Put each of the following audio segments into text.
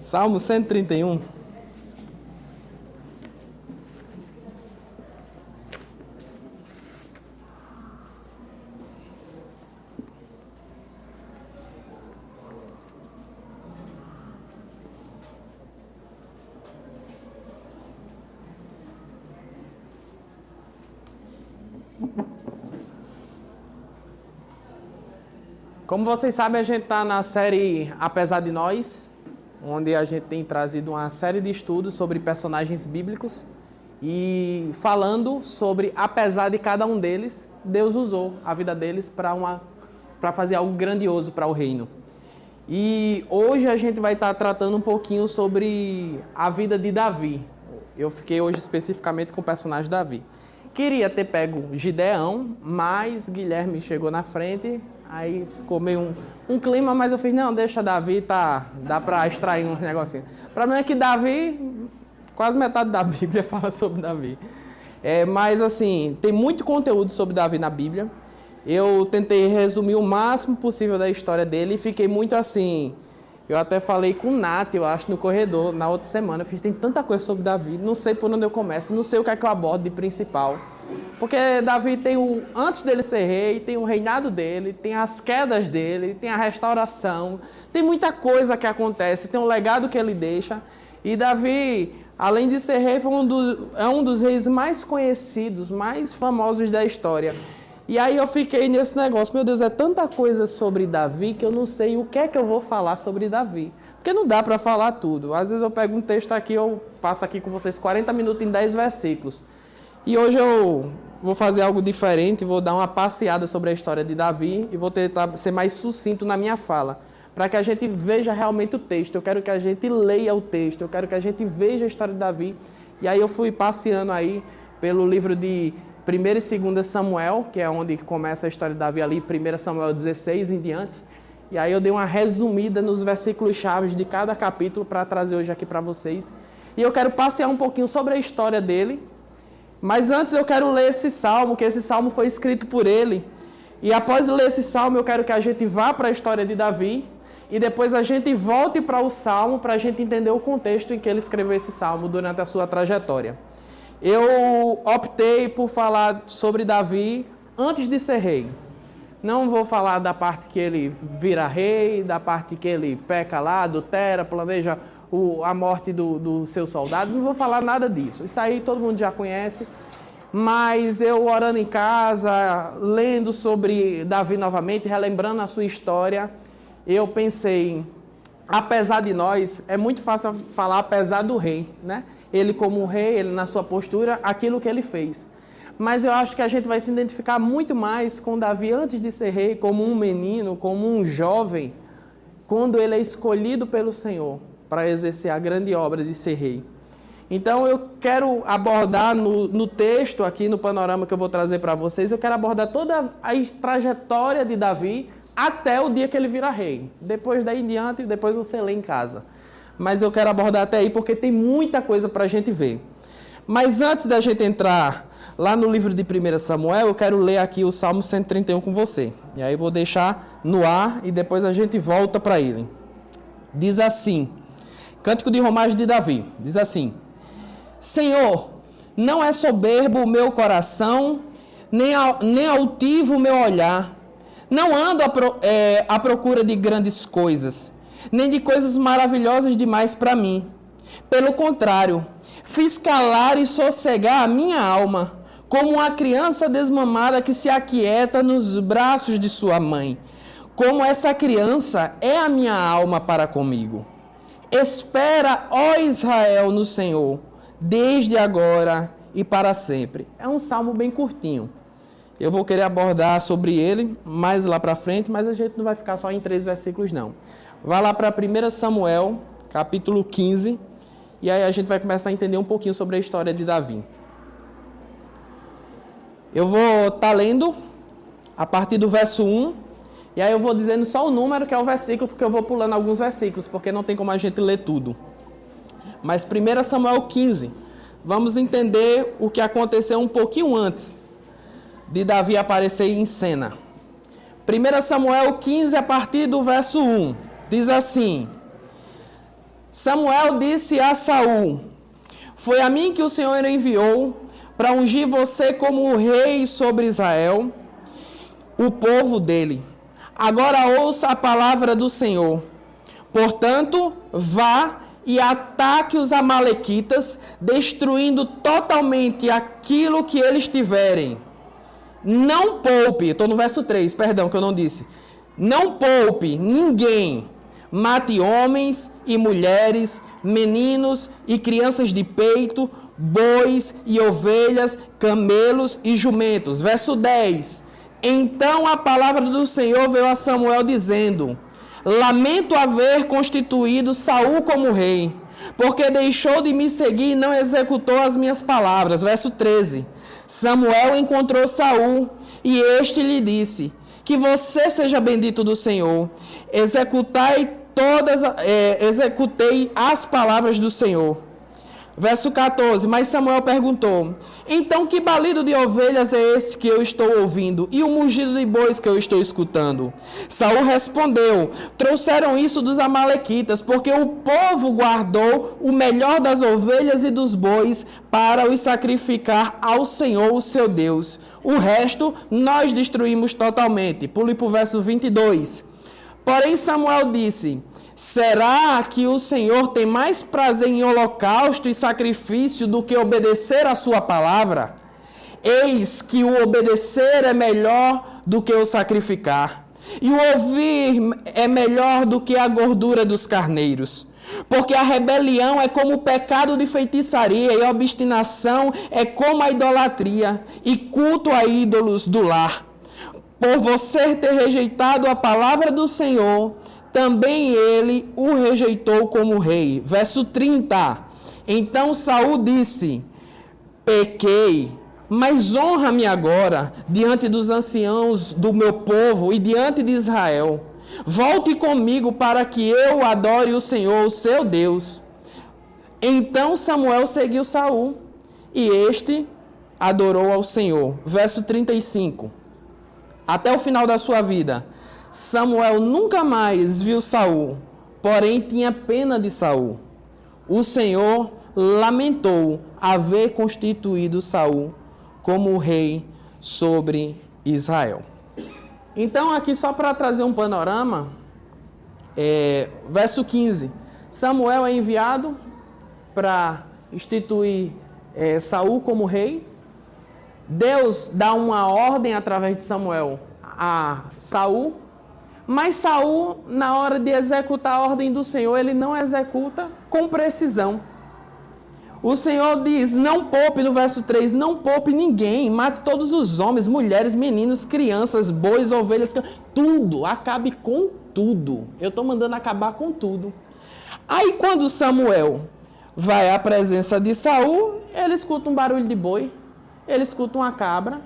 Salmo 131. Como vocês sabem, a gente está na série Apesar de Nós, onde a gente tem trazido uma série de estudos sobre personagens bíblicos e falando sobre, apesar de cada um deles, Deus usou a vida deles para fazer algo grandioso para o reino. E hoje a gente vai estar tratando um pouquinho sobre a vida de Davi. Eu fiquei hoje especificamente com o personagem Davi. Queria ter pego Gideão, mas Guilherme chegou na frente. Aí ficou meio um clima, mas eu fiz, não, deixa Davi, dá para extrair uns negocinhos. O problema é que Davi, quase metade da Bíblia fala sobre Davi. Mas assim, tem muito conteúdo sobre Davi na Bíblia. Eu tentei resumir o máximo possível da história dele e fiquei muito assim... Eu até falei com o Nath, eu acho, no corredor, na outra semana. Eu fiz, tem tanta coisa sobre Davi, não sei por onde eu começo, não sei o que é que eu abordo de principal. Porque Davi tem antes dele ser rei, tem o reinado dele, tem as quedas dele, tem a restauração, tem muita coisa que acontece, tem um legado que ele deixa. E Davi, além de ser rei, é um dos reis mais conhecidos, mais famosos da história. E aí eu fiquei nesse negócio, meu Deus, é tanta coisa sobre Davi que eu não sei o que é que eu vou falar sobre Davi. Porque não dá para falar tudo. Às vezes eu pego um texto aqui, eu passo aqui com vocês 40 minutos em 10 versículos. E hoje eu vou fazer algo diferente, vou dar uma passeada sobre a história de Davi e vou tentar ser mais sucinto na minha fala, para que a gente veja realmente o texto. Eu quero que a gente leia o texto, eu quero que a gente veja a história de Davi. E aí eu fui passeando aí pelo livro de 1 e 2 Samuel, que é onde começa a história de Davi ali, 1 Samuel 16 em diante. E aí eu dei uma resumida nos versículos chaves de cada capítulo para trazer hoje aqui para vocês. E eu quero passear um pouquinho sobre a história dele. Mas antes eu quero ler esse salmo, que esse salmo foi escrito por ele. E após ler esse salmo, eu quero que a gente vá para a história de Davi. E depois a gente volte para o salmo para a gente entender o contexto em que ele escreveu esse salmo durante a sua trajetória. Eu optei por falar sobre Davi antes de ser rei. Não vou falar da parte que ele vira rei, da parte que ele peca lá, adultera, planeja a morte do seu soldado. Não vou falar nada disso. Isso aí todo mundo já conhece. Mas eu orando em casa, lendo sobre Davi novamente, relembrando a sua história, eu pensei, apesar de nós, é muito fácil falar apesar do rei, né? Ele como rei, ele na sua postura, aquilo que ele fez. Mas eu acho que a gente vai se identificar muito mais com Davi antes de ser rei, como um menino, como um jovem, quando ele é escolhido pelo Senhor para exercer a grande obra de ser rei. Então eu quero abordar no texto aqui, no panorama que eu vou trazer para vocês, eu quero abordar toda a trajetória de Davi até o dia que ele vira rei. Depois daí em diante, depois você lê em casa. Mas eu quero abordar até aí porque tem muita coisa para a gente ver. Mas antes da gente entrar lá no livro de 1 Samuel, eu quero ler aqui o Salmo 131 com você. E aí eu vou deixar no ar e depois a gente volta para ele. Diz assim, Cântico de Romagem de Davi, diz assim: Senhor, não é soberbo o meu coração, nem altivo o meu olhar. Não ando à procura de grandes coisas, nem de coisas maravilhosas demais para mim. Pelo contrário, fiz calar e sossegar a minha alma, como uma criança desmamada que se aquieta nos braços de sua mãe. Como essa criança é a minha alma para comigo. Espera, ó Israel, no Senhor, desde agora e para sempre. É um salmo bem curtinho. Eu vou querer abordar sobre ele mais lá para frente, mas a gente não vai ficar só em 3 versículos, não. Vai lá para 1 Samuel, capítulo 15, e aí a gente vai começar a entender um pouquinho sobre a história de Davi. Eu vou estar lendo a partir do verso 1, e aí eu vou dizendo só o número que é o versículo, porque eu vou pulando alguns versículos, porque não tem como a gente ler tudo. Mas 1 Samuel 15, vamos entender o que aconteceu um pouquinho antes de Davi aparecer em cena. 1 Samuel 15, a partir do verso 1, diz assim: Samuel disse a Saul: foi a mim que o Senhor enviou para ungir você como rei sobre Israel, o povo dele. Agora ouça a palavra do Senhor. Portanto, vá e ataque os amalequitas, destruindo totalmente aquilo que eles tiverem. Não poupe, estou no verso 3, perdão, que eu não disse. Não poupe ninguém. Mate homens e mulheres, meninos e crianças de peito, bois e ovelhas, camelos e jumentos. Verso 10. Então a palavra do Senhor veio a Samuel dizendo: lamento haver constituído Saul como rei, porque deixou de me seguir e não executou as minhas palavras. Verso 13. Samuel encontrou Saul e este lhe disse: que você seja bendito do Senhor. Executei as palavras do Senhor. Verso 14. Mas Samuel perguntou: então que balido de ovelhas é esse que eu estou ouvindo? E o mugido de bois que eu estou escutando? Saul respondeu: trouxeram isso dos amalequitas, porque o povo guardou o melhor das ovelhas e dos bois para os sacrificar ao Senhor, o seu Deus. O resto nós destruímos totalmente. Pule para o verso 22. Porém Samuel disse: será que o Senhor tem mais prazer em holocausto e sacrifício do que obedecer a sua palavra? Eis que o obedecer é melhor do que o sacrificar, e o ouvir é melhor do que a gordura dos carneiros. Porque a rebelião é como o pecado de feitiçaria, e a obstinação é como a idolatria, e culto a ídolos do lar. Por você ter rejeitado a palavra do Senhor, também ele o rejeitou como rei. Verso 30. Então Saul disse: pequei, mas honra-me agora diante dos anciãos do meu povo e diante de Israel. Volte comigo para que eu adore o Senhor, o seu Deus. Então Samuel seguiu Saul e este adorou ao Senhor. Verso 35. Até o final da sua vida, Samuel nunca mais viu Saul, porém tinha pena de Saul. O Senhor lamentou haver constituído Saul como rei sobre Israel. Então, aqui só para trazer um panorama, verso 15. Samuel é enviado para instituir Saul como rei. Deus dá uma ordem através de Samuel a Saul, mas Saul, na hora de executar a ordem do Senhor, ele não executa com precisão. O Senhor diz: não poupe, no verso 3, não poupe ninguém, mate todos os homens, mulheres, meninos, crianças, bois, ovelhas, tudo, acabe com tudo. Eu estou mandando acabar com tudo. Aí quando Samuel vai à presença de Saul, ele escuta um barulho de boi, ele escuta uma cabra,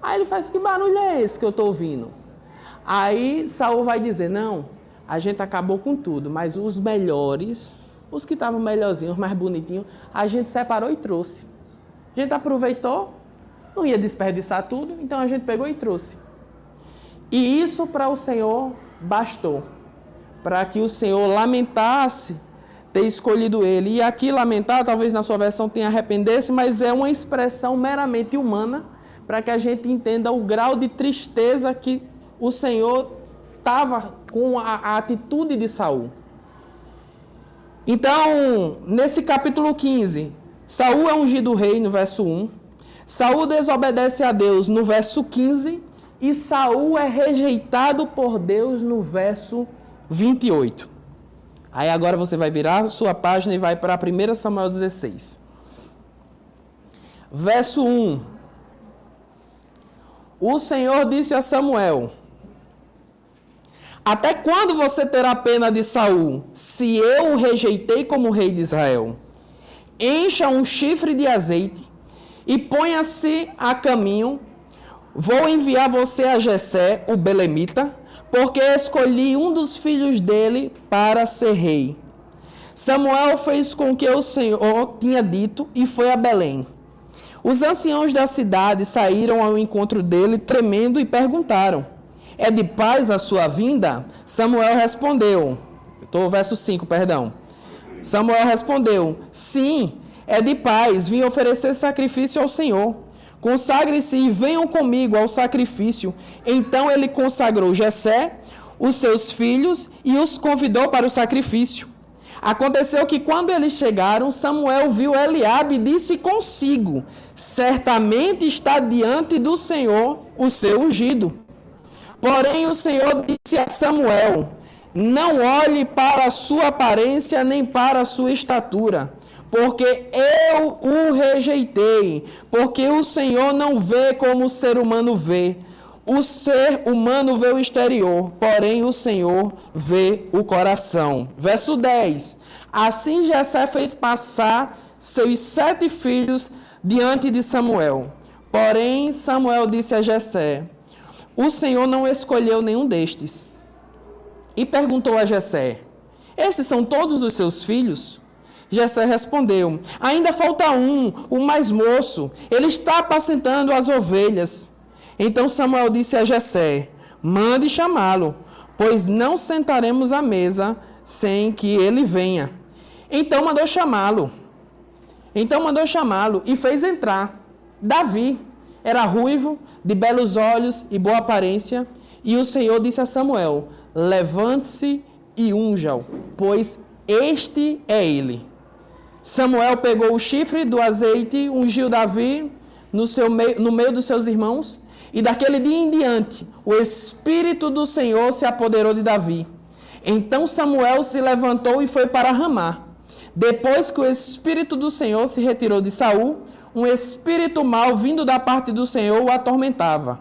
aí ele faz: que barulho é esse que eu estou ouvindo? Aí Saul vai dizer: não, a gente acabou com tudo, mas os melhores, os que estavam melhorzinhos, mais bonitinhos, a gente separou e trouxe. A gente aproveitou, não ia desperdiçar tudo, então a gente pegou e trouxe. E isso para o Senhor bastou, para que o Senhor lamentasse ter escolhido ele. E aqui lamentar, talvez na sua versão tenha arrepender-se, mas é uma expressão meramente humana, para que a gente entenda o grau de tristeza que o Senhor estava com a atitude de Saul. Então, nesse capítulo 15, Saul é ungido rei no verso 1, Saul desobedece a Deus no verso 15 e Saul é rejeitado por Deus no verso 28. Aí agora você vai virar a sua página e vai para 1 Samuel 16. Verso 1. O Senhor disse a Samuel: até quando você terá pena de Saul, se eu o rejeitei como rei de Israel? Encha um chifre de azeite e ponha-se a caminho. Vou enviar você a Jessé, o belemita, porque escolhi um dos filhos dele para ser rei. Samuel fez com o que o Senhor tinha dito e foi a Belém. Os anciãos da cidade saíram ao encontro dele, tremendo, e perguntaram: é de paz a sua vinda? Samuel respondeu, verso 5, perdão. Samuel respondeu: sim, é de paz, vim oferecer sacrifício ao Senhor. Consagre-se e venham comigo ao sacrifício. Então ele consagrou Jessé, os seus filhos e os convidou para o sacrifício. Aconteceu que quando eles chegaram, Samuel viu Eliabe e disse consigo: certamente está diante do Senhor o seu ungido. Porém o Senhor disse a Samuel: não olhe para a sua aparência nem para a sua estatura, porque eu o rejeitei, porque o Senhor não vê como o ser humano vê. O ser humano vê o exterior, porém o Senhor vê o coração. Verso 10. Assim Jessé fez passar seus 7 filhos diante de Samuel. Porém Samuel disse a Jessé: o Senhor não escolheu nenhum destes. E perguntou a Jessé: esses são todos os seus filhos? Jessé respondeu: ainda falta um, o mais moço. Ele está apacentando as ovelhas. Então Samuel disse a Jessé: mande chamá-lo, pois não sentaremos à mesa sem que ele venha. Então mandou chamá-lo e fez entrar. Davi era ruivo, de belos olhos e boa aparência. E o Senhor disse a Samuel: levante-se e unja-o, pois este é ele. Samuel pegou o chifre do azeite, ungiu Davi no meio dos seus irmãos. E daquele dia em diante, o Espírito do Senhor se apoderou de Davi. Então Samuel se levantou e foi para Ramá. Depois que o Espírito do Senhor se retirou de Saul, um espírito mau vindo da parte do Senhor o atormentava.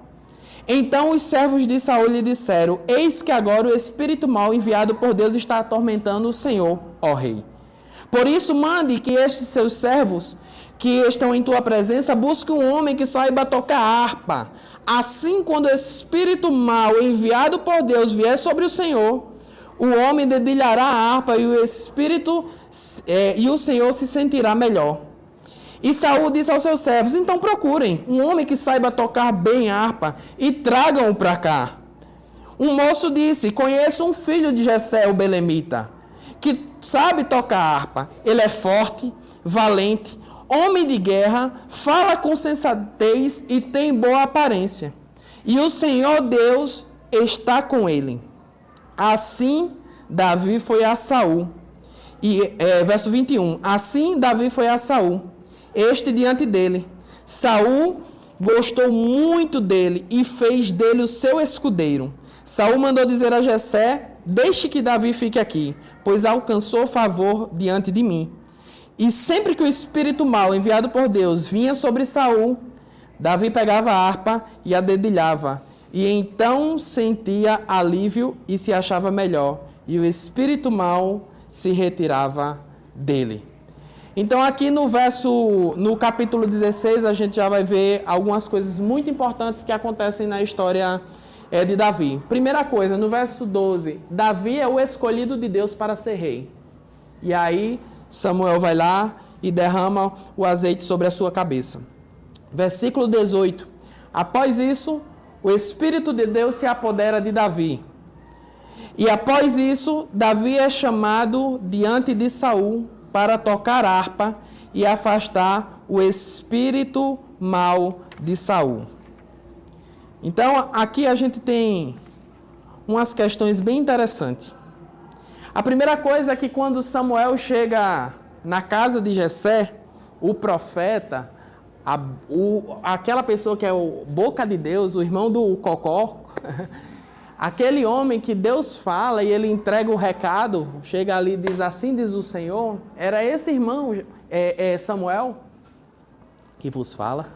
Então os servos de Saul lhe disseram: eis que agora o espírito mau enviado por Deus está atormentando o Senhor, ó rei. Por isso mande que estes seus servos que estão em tua presença busquem um homem que saiba tocar harpa. Assim, quando o espírito mau enviado por Deus vier sobre o Senhor, o homem dedilhará a harpa e o Senhor se sentirá melhor. E Saul disse aos seus servos: então procurem um homem que saiba tocar bem a harpa e tragam-o para cá. Um moço disse: conheço um filho de Jessé, o belemita, que sabe tocar harpa. Ele é forte, valente, homem de guerra, fala com sensatez e tem boa aparência. E o Senhor Deus está com ele. Assim Davi foi a Saul. Verso 21. Assim Davi foi a Saul, este diante dele. Saul gostou muito dele e fez dele o seu escudeiro. Saul mandou dizer a Jessé: deixe que Davi fique aqui, pois alcançou favor diante de mim. E sempre que o espírito mau enviado por Deus vinha sobre Saul, Davi pegava a harpa e a dedilhava, e então sentia alívio e se achava melhor, e o espírito mau se retirava dele. Então aqui no capítulo 16, a gente já vai ver algumas coisas muito importantes que acontecem na história de Davi. Primeira coisa, no verso 12, Davi é o escolhido de Deus para ser rei. E aí Samuel vai lá e derrama o azeite sobre a sua cabeça. Versículo 18. Após isso, o Espírito de Deus se apodera de Davi. E após isso, Davi é chamado diante de Saul para tocar harpa e afastar o espírito mau de Saul. Então, aqui a gente tem umas questões bem interessantes. A primeira coisa é que quando Samuel chega na casa de Jessé, o profeta, aquela pessoa que é o boca de Deus, o irmão do Cocó, aquele homem que Deus fala e ele entrega o recado, chega ali e diz: assim diz o Senhor, era esse irmão, Samuel, que vos fala.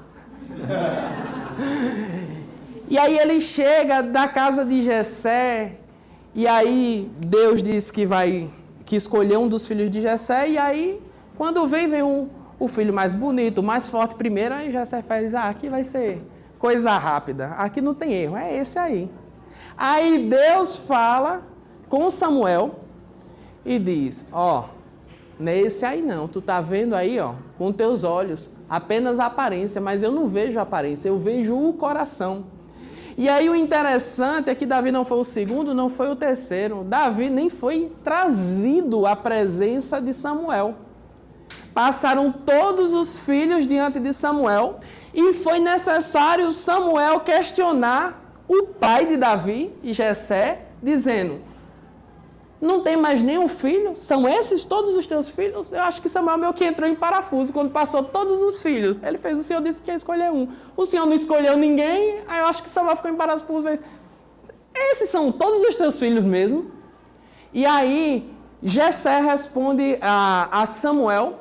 E aí ele chega da casa de Jessé, e aí Deus diz que escolheu um dos filhos de Jessé, e aí quando vem o filho mais bonito, mais forte primeiro, aí Jessé faz: aqui vai ser coisa rápida, aqui não tem erro, é esse aí. Aí Deus fala com Samuel e diz: não é esse aí não, tu tá vendo aí, com teus olhos, apenas a aparência, mas eu não vejo a aparência, eu vejo o coração. E aí o interessante é que Davi não foi o segundo, não foi o terceiro. Davi nem foi trazido à presença de Samuel. Passaram todos os filhos diante de Samuel e foi necessário Samuel questionar o pai de Davi, Jessé, dizendo: não tem mais nenhum filho? São esses todos os teus filhos? Eu acho que Samuel meio que entrou em parafuso quando passou todos os filhos. Ele fez, o Senhor disse que ia escolher um. O Senhor não escolheu ninguém, aí eu acho que Samuel ficou em parafuso. Esses são todos os teus filhos mesmo? E aí, Jessé responde a Samuel,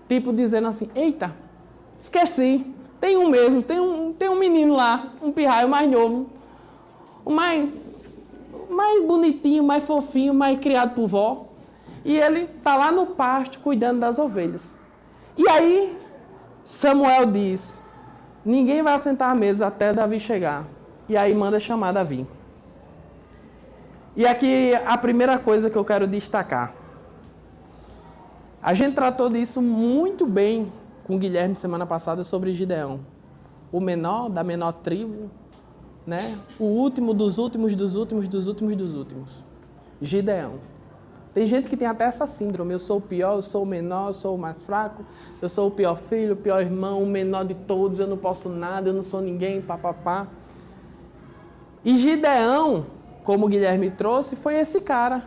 tipo dizendo assim: eita, esqueci, tem um mesmo, tem um menino lá, um pirraio mais novo, o mais bonitinho, mais fofinho, mais criado por vó. E ele está lá no pasto cuidando das ovelhas. E aí, Samuel diz: ninguém vai assentar à mesa até Davi chegar. E aí manda chamar Davi. E aqui a primeira coisa que eu quero destacar. A gente tratou disso muito bem com o Guilherme semana passada sobre Gideão. O menor da menor tribo, né? O último dos últimos, dos últimos, dos últimos, dos últimos. Gideão. Tem gente que tem até essa síndrome: eu sou o pior, eu sou o menor, eu sou o mais fraco, eu sou o pior filho, o pior irmão, o menor de todos, eu não posso nada, eu não sou ninguém, papapá. E Gideão, como o Guilherme trouxe, foi esse cara,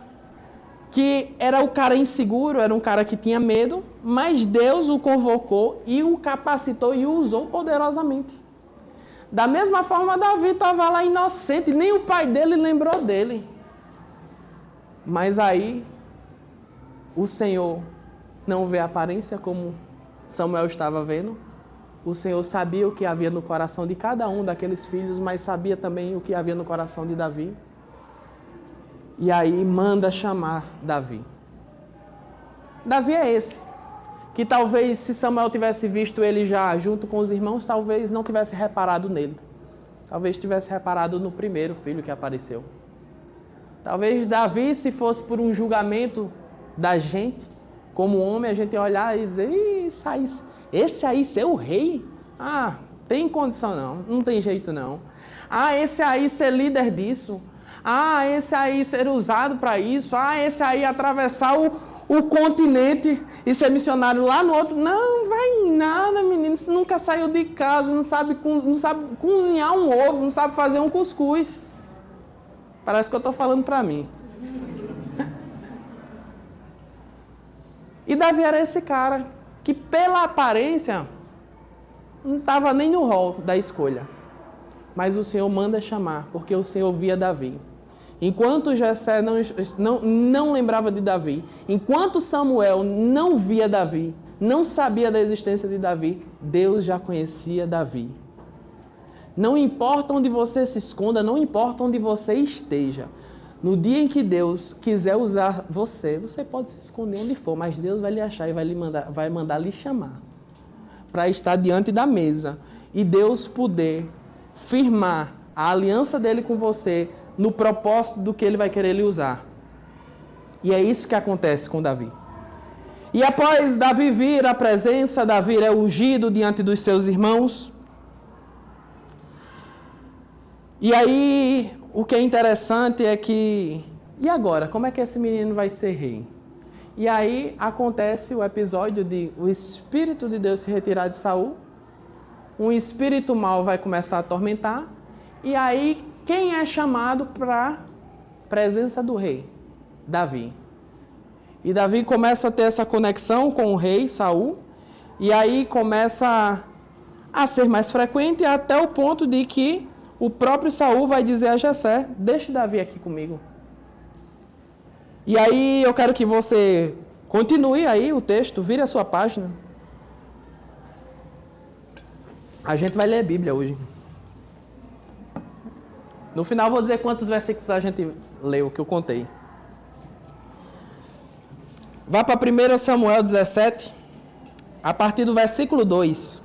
que era o cara inseguro, era um cara que tinha medo, mas Deus o convocou e o capacitou e o usou poderosamente. Da mesma forma, Davi estava lá inocente, nem o pai dele lembrou dele. Mas aí, o Senhor não vê a aparência como Samuel estava vendo. O Senhor sabia o que havia no coração de cada um daqueles filhos, mas sabia também o que havia no coração de Davi. E aí manda chamar Davi. Davi é esse, que talvez se Samuel tivesse visto ele já junto com os irmãos, talvez não tivesse reparado nele. Talvez tivesse reparado no primeiro filho que apareceu. Talvez Davi, se fosse por um julgamento da gente, como homem, a gente ia olhar e dizer: esse aí ser o rei? Ah, tem condição não, não tem jeito não. Ah, esse aí ser líder disso. Ah, esse aí ser usado para isso. Ah, esse aí atravessar o continente e ser missionário lá no outro. Não vai em nada, menino. Você nunca saiu de casa, não sabe cozinhar um ovo, não sabe fazer um cuscuz. Parece que eu estou falando para mim. E Davi era esse cara que, pela aparência, não estava nem no rol da escolha. Mas o Senhor manda chamar, porque o Senhor via Davi. Enquanto Jessé não lembrava de Davi, enquanto Samuel não via Davi, não sabia da existência de Davi, Deus já conhecia Davi. Não importa onde você se esconda, não importa onde você esteja. No dia em que Deus quiser usar você, você pode se esconder onde for, mas Deus vai lhe achar e vai mandar lhe chamar para estar diante da mesa e Deus poder firmar a aliança dele com você no propósito do que ele vai querer lhe usar. E é isso que acontece com Davi. E após Davi vir à presença, Davi é ungido diante dos seus irmãos. E aí, o que é interessante é que, e agora? Como é que esse menino vai ser rei? E aí acontece o episódio de o Espírito de Deus se retirar de Saul, um espírito mau vai começar a atormentar, e aí quem é chamado para a presença do rei? Davi. E Davi começa a ter essa conexão com o rei Saul, e aí começa a ser mais frequente até o ponto de que o próprio Saul vai dizer a Jessé: deixa Davi aqui comigo. E aí eu quero que você continue aí o texto, vire a sua página. A gente vai ler a Bíblia hoje. No final vou dizer quantos versículos a gente leu, que eu contei. Vá para 1 Samuel 17, a partir do versículo 2.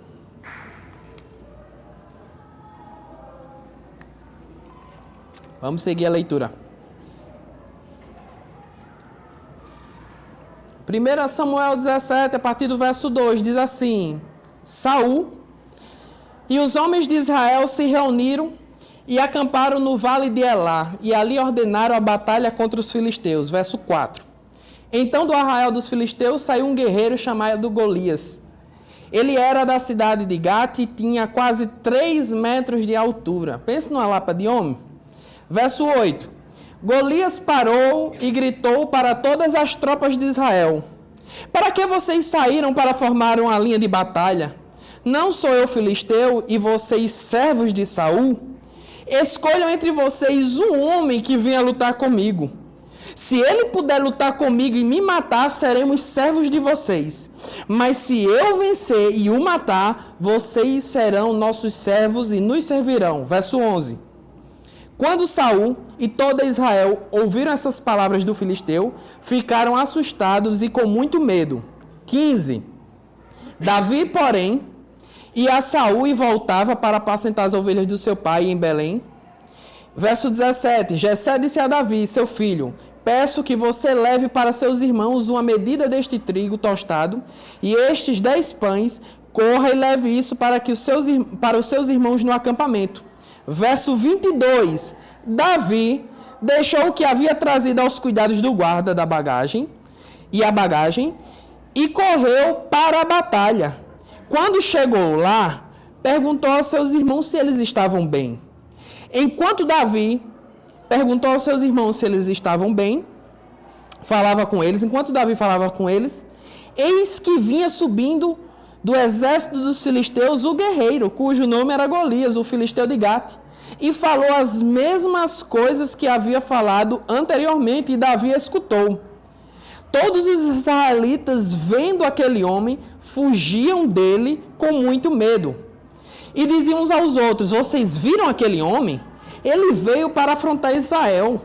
Vamos seguir a leitura. 1 Samuel 17, a partir do verso 2, diz assim: Saul e os homens de Israel se reuniram e acamparam no vale de Elá, e ali ordenaram a batalha contra os filisteus. Verso 4. Então do arraial dos filisteus saiu um guerreiro chamado Golias. Ele era da cidade de Gate e tinha quase 3 metros de altura. Pense numa lapa de homem. Verso 8. Golias parou e gritou para todas as tropas de Israel: para que vocês saíram para formar uma linha de batalha? Não sou eu filisteu e vocês servos de Saul? Escolham entre vocês um homem que venha lutar comigo. Se ele puder lutar comigo e me matar, seremos servos de vocês. Mas se eu vencer e o matar, vocês serão nossos servos e nos servirão. Verso 11. Quando Saul e toda Israel ouviram essas palavras do filisteu, ficaram assustados e com muito medo. 15. Davi, porém, ia a Saul e voltava para apacentar as ovelhas do seu pai em Belém. Verso 17. Jessé disse a Davi, seu filho: peço que você leve para seus irmãos uma medida deste trigo tostado e estes 10 pães, corra e leve isso para os seus irmãos no acampamento. Verso 22. Davi deixou o que havia trazido aos cuidados do guarda da bagagem e correu para a batalha. Quando chegou lá, perguntou aos seus irmãos se eles estavam bem. Enquanto Davi perguntou aos seus irmãos se eles estavam bem, enquanto Davi falava com eles, eis que vinha subindo do exército dos filisteus o guerreiro, cujo nome era Golias, o filisteu de Gate, e falou as mesmas coisas que havia falado anteriormente, e Davi escutou. Todos os israelitas, vendo aquele homem, fugiam dele com muito medo. E diziam uns aos outros: vocês viram aquele homem? Ele veio para afrontar Israel.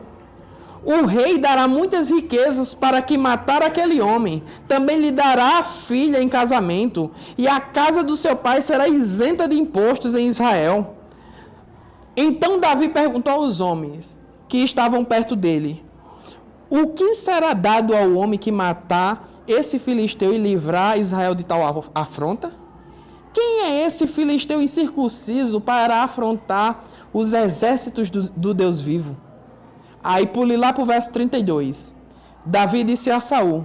O rei dará muitas riquezas para que matar aquele homem. Também lhe dará a filha em casamento, e a casa do seu pai será isenta de impostos em Israel. Então Davi perguntou aos homens que estavam perto dele: o que será dado ao homem que matar esse filisteu e livrar Israel de tal afronta? Quem é esse filisteu incircunciso para afrontar os exércitos do Deus vivo? Aí pule lá para o verso 32. Davi disse a Saul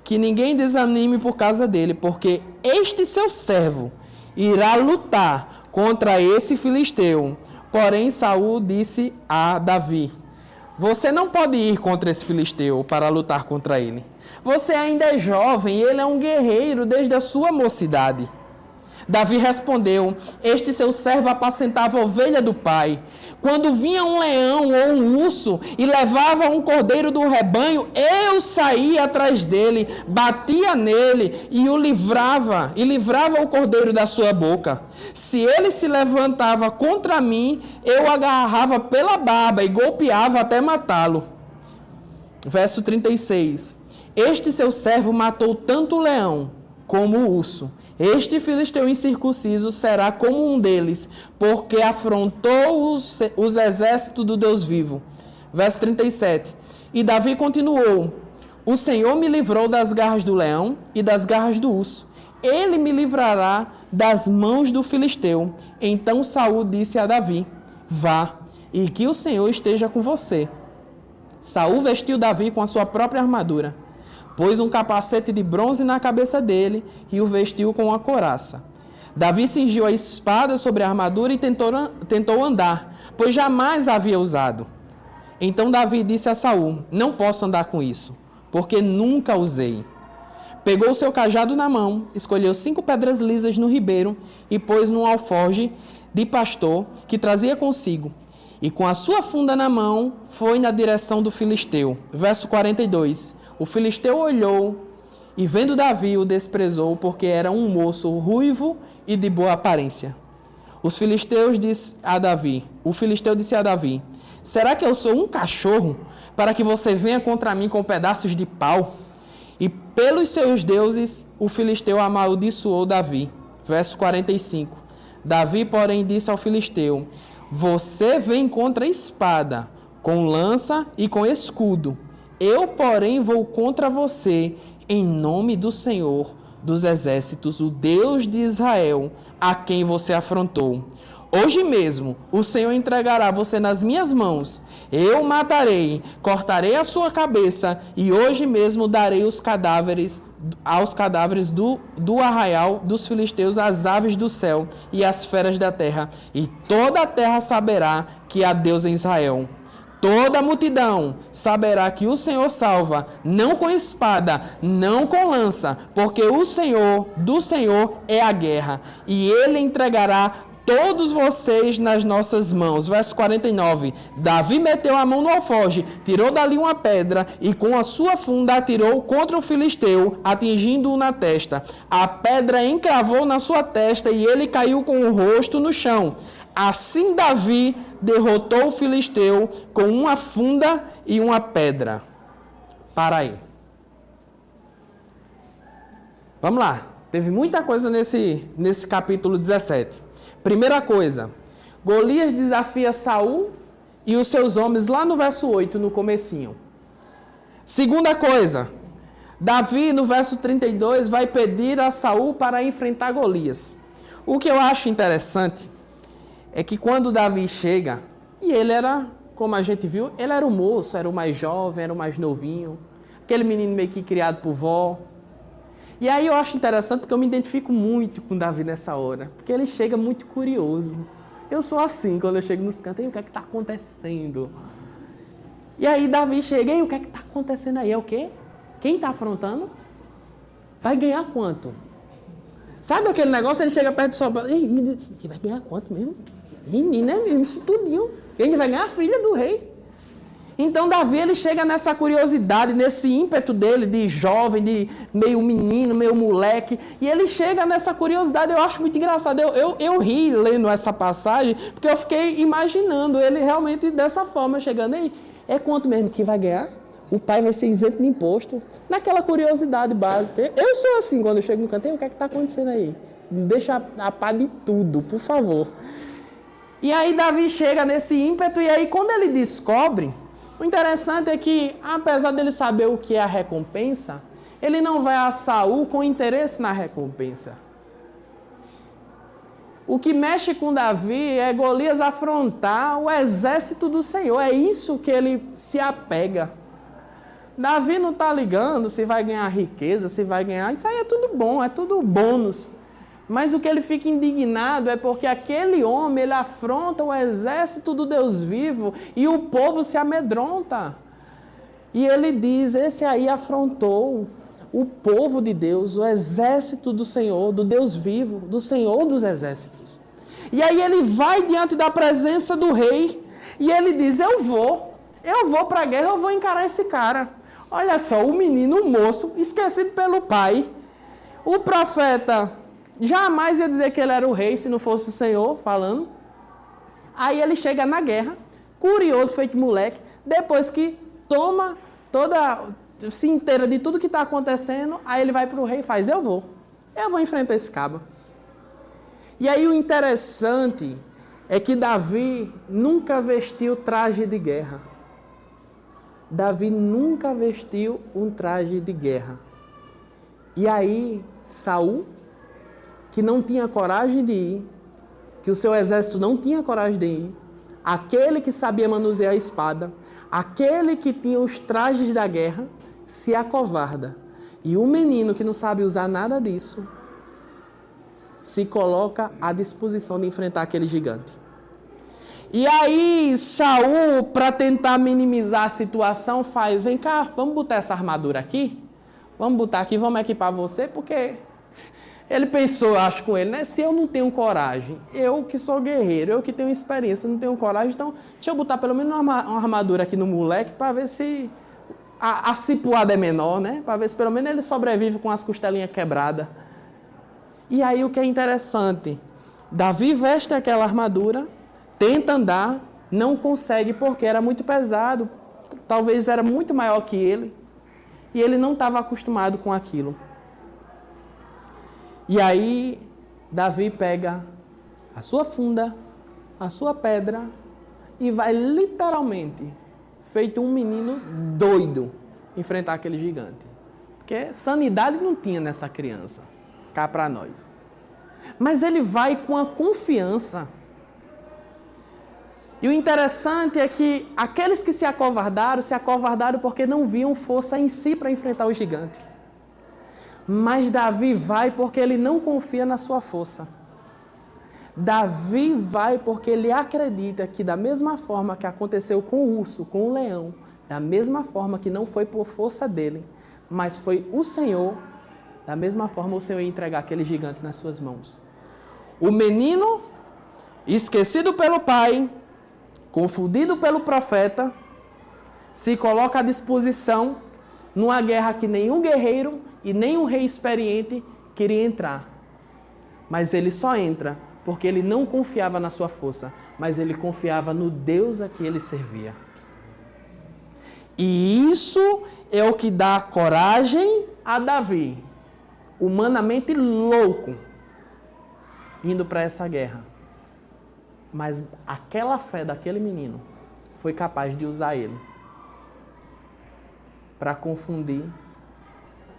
que ninguém desanime por causa dele, porque este seu servo irá lutar contra esse filisteu. Porém, Saul disse a Davi: você não pode ir contra esse filisteu para lutar contra ele. Você ainda é jovem e ele é um guerreiro desde a sua mocidade. Davi respondeu: este seu servo apacentava a ovelha do pai. Quando vinha um leão ou um urso e levava um cordeiro do rebanho, eu saía atrás dele, batia nele e livrava o cordeiro da sua boca. Se ele se levantava contra mim, eu o agarrava pela barba e golpeava até matá-lo. Verso 36. Este seu servo matou tanto o leão como o urso. Este filisteu incircunciso será como um deles, porque afrontou os exércitos do Deus vivo. Verso 37. E Davi continuou: o Senhor me livrou das garras do leão e das garras do urso. Ele me livrará das mãos do filisteu. Então Saul disse a Davi: vá, e que o Senhor esteja com você. Saul vestiu Davi com a sua própria armadura, pôs um capacete de bronze na cabeça dele e o vestiu com uma couraça. Davi cingiu a espada sobre a armadura e tentou andar, pois jamais a havia usado. Então Davi disse a Saul: não posso andar com isso, porque nunca usei. Pegou seu cajado na mão, escolheu 5 pedras lisas no ribeiro e pôs num alforje de pastor que trazia consigo. E com a sua funda na mão, foi na direção do filisteu. Verso 42. O filisteu olhou e, vendo Davi, o desprezou, porque era um moço ruivo e de boa aparência. O filisteu disse a Davi: será que eu sou um cachorro para que você venha contra mim com pedaços de pau? E pelos seus deuses, o filisteu amaldiçoou Davi. Verso 45. Davi, porém, disse ao filisteu: você vem contra a espada, com lança e com escudo. Eu, porém, vou contra você, em nome do Senhor dos exércitos, o Deus de Israel, a quem você afrontou. hoje mesmo o Senhor entregará você nas minhas mãos. Eu o matarei, cortarei a sua cabeça e hoje mesmo darei os cadáveres aos cadáveres do arraial dos filisteus, às aves do céu e às feras da terra. E toda a terra saberá que há Deus em Israel. Toda a multidão saberá que o Senhor salva, não com espada, não com lança, porque o Senhor, do Senhor é a guerra, e Ele entregará todos vocês nas nossas mãos. Verso 49. Davi meteu a mão no alforje, tirou dali uma pedra e com a sua funda atirou contra o filisteu, atingindo-o na testa. A pedra encravou na sua testa e ele caiu com o rosto no chão. Assim Davi derrotou o filisteu com uma funda e uma pedra. Para aí. Vamos lá. Teve muita coisa nesse capítulo 17. Primeira coisa, Golias desafia Saul e os seus homens lá no verso 8, no comecinho. Segunda coisa, Davi no verso 32 vai pedir a Saul para enfrentar Golias. O que eu acho interessante é que quando Davi chega, e ele era, como a gente viu, ele era o moço, era o mais jovem, era o mais novinho, aquele menino meio que criado por vó. E aí eu acho interessante porque eu me identifico muito com Davi nessa hora, porque ele chega muito curioso. Eu sou assim quando eu chego nos cantos, e o que é que está acontecendo? E aí Davi chega, e o que é que está acontecendo aí? É o quê? Quem está afrontando? Vai ganhar quanto? Sabe aquele negócio, ele chega perto do seu... Ele vai ganhar quanto mesmo? Menina, isso tudinho. Ele vai ganhar a filha do rei. Então Davi, ele chega nessa curiosidade, nesse ímpeto dele de jovem, de meio menino, meio moleque, e ele chega nessa curiosidade. Eu acho muito engraçado, eu ri lendo essa passagem, porque eu fiquei imaginando ele realmente dessa forma, chegando aí, é quanto mesmo que vai ganhar? O pai vai ser isento de imposto, naquela curiosidade básica. Eu sou assim, quando eu chego no canteiro, o que é que está acontecendo aí? Me deixa a par de tudo, por favor. E aí Davi chega nesse ímpeto, e aí quando ele descobre... O interessante é que, apesar dele saber o que é a recompensa, ele não vai a Saul com interesse na recompensa. O que mexe com Davi é Golias afrontar o exército do Senhor. É isso que ele se apega. Davi não está ligando se vai ganhar riqueza, se vai ganhar... Isso aí é tudo bom, é tudo bônus. Mas o que ele fica indignado é porque aquele homem, ele afronta o exército do Deus vivo e o povo se amedronta. E ele diz, esse aí afrontou o povo de Deus, o exército do Senhor, do Deus vivo, do Senhor dos exércitos. E aí ele vai diante da presença do rei e ele diz, eu vou para a guerra, eu vou encarar esse cara. Olha só, o menino, o moço, esquecido pelo pai, o profeta... Jamais ia dizer que ele era o rei se não fosse o Senhor falando. Aí ele chega na guerra, curioso, feito moleque, depois que toma se inteira de tudo que está acontecendo, aí ele vai para o rei e faz, eu vou enfrentar esse cabo. E aí o interessante é que Davi nunca vestiu traje de guerra. Davi nunca vestiu um traje de guerra. E aí Saul, que não tinha coragem de ir, que o seu exército não tinha coragem de ir, aquele que sabia manusear a espada, aquele que tinha os trajes da guerra, se acovarda. E o menino que não sabe usar nada disso, se coloca à disposição de enfrentar aquele gigante. E aí Saul, para tentar minimizar a situação, faz, vem cá, vamos botar essa armadura aqui? Vamos botar aqui, vamos equipar você, porque... Ele pensou, acho com ele, né? Se eu não tenho coragem, eu que sou guerreiro, eu que tenho experiência, não tenho coragem, então deixa eu botar pelo menos uma armadura aqui no moleque para ver se a cipuada é menor, né? Para ver se pelo menos ele sobrevive com as costelinhas quebradas. E aí o que é interessante, Davi veste aquela armadura, tenta andar, não consegue porque era muito pesado, talvez era muito maior que ele, e ele não estava acostumado com aquilo. E aí, Davi pega a sua funda, a sua pedra e vai literalmente, feito um menino doido, enfrentar aquele gigante. Porque sanidade não tinha nessa criança, cá para nós. Mas ele vai com a confiança E o interessante é que aqueles que se acovardaram porque não viam força em si para enfrentar o gigante. Mas Davi vai porque ele não confia na sua força. Davi vai porque ele acredita que da mesma forma que aconteceu com o urso, com o leão, da mesma forma que não foi por força dele, mas foi o Senhor, da mesma forma o Senhor ia entregar aquele gigante nas suas mãos. O menino, esquecido pelo pai, confundido pelo profeta, se coloca à disposição numa guerra que nenhum guerreiro e nenhum rei experiente queria entrar. Mas ele só entra porque ele não confiava na sua força, mas ele confiava no Deus a que ele servia. E isso é o que dá coragem a Davi, humanamente louco, indo para essa guerra. Mas aquela fé daquele menino foi capaz de usar ele para confundir.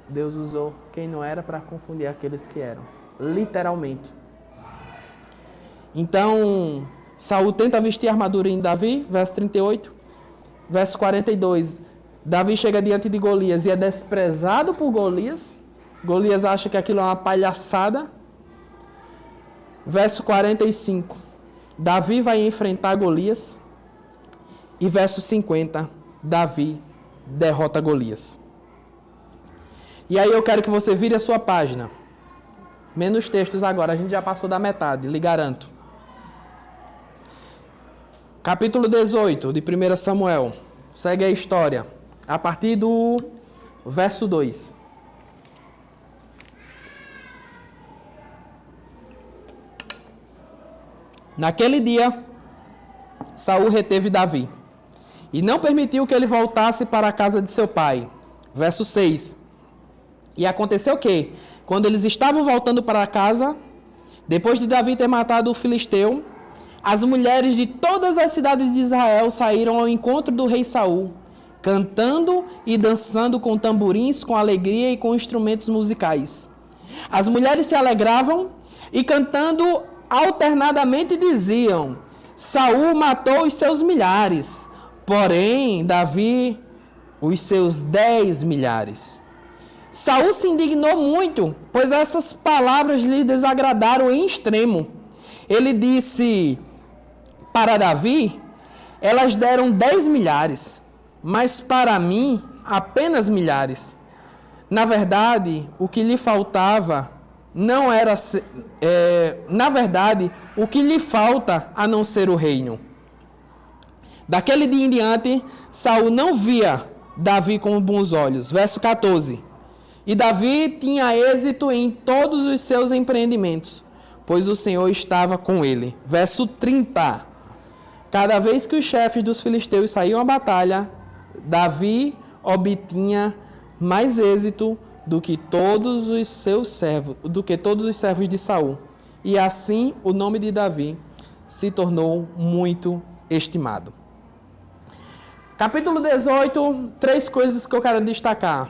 Deus usou quem não era para confundir aqueles que eram, literalmente. Então, Saul tenta vestir a armadura em Davi, verso 38. Verso 42, Davi chega diante de Golias e é desprezado por Golias. Golias acha que aquilo é uma palhaçada. Verso 45, Davi vai enfrentar Golias. E verso 50, Davi derrota Golias. E aí eu quero que você vire a sua página. Menos textos agora, a gente já passou da metade, lhe garanto. Capítulo 18 de 1 Samuel. Segue a história. A partir do verso 2. Naquele dia, Saul reteve Davi e não permitiu que ele voltasse para a casa de seu pai. Verso 6. E aconteceu que, quando eles estavam voltando para casa, depois de Davi ter matado o filisteu, as mulheres de todas as cidades de Israel saíram ao encontro do rei Saul, cantando e dançando com tamborins, com alegria e com instrumentos musicais. As mulheres se alegravam e cantando alternadamente diziam: Saul matou os seus milhares, porém Davi os seus 10 milhares. Saul se indignou muito, pois essas palavras lhe desagradaram em extremo. Ele disse para Davi: elas deram 10 milhares, mas para mim apenas milhares. Na verdade, o que lhe faltava não era... na verdade, o que lhe falta a não ser o reino. Daquele dia em diante, Saul não via Davi com bons olhos. Verso 14. E Davi tinha êxito em todos os seus empreendimentos, pois o Senhor estava com ele. Verso 30. Cada vez que os chefes dos filisteus saíam à batalha, Davi obtinha mais êxito do que todos os servos de Saul. E assim o nome de Davi se tornou muito estimado. Capítulo 18, 3 coisas que eu quero destacar.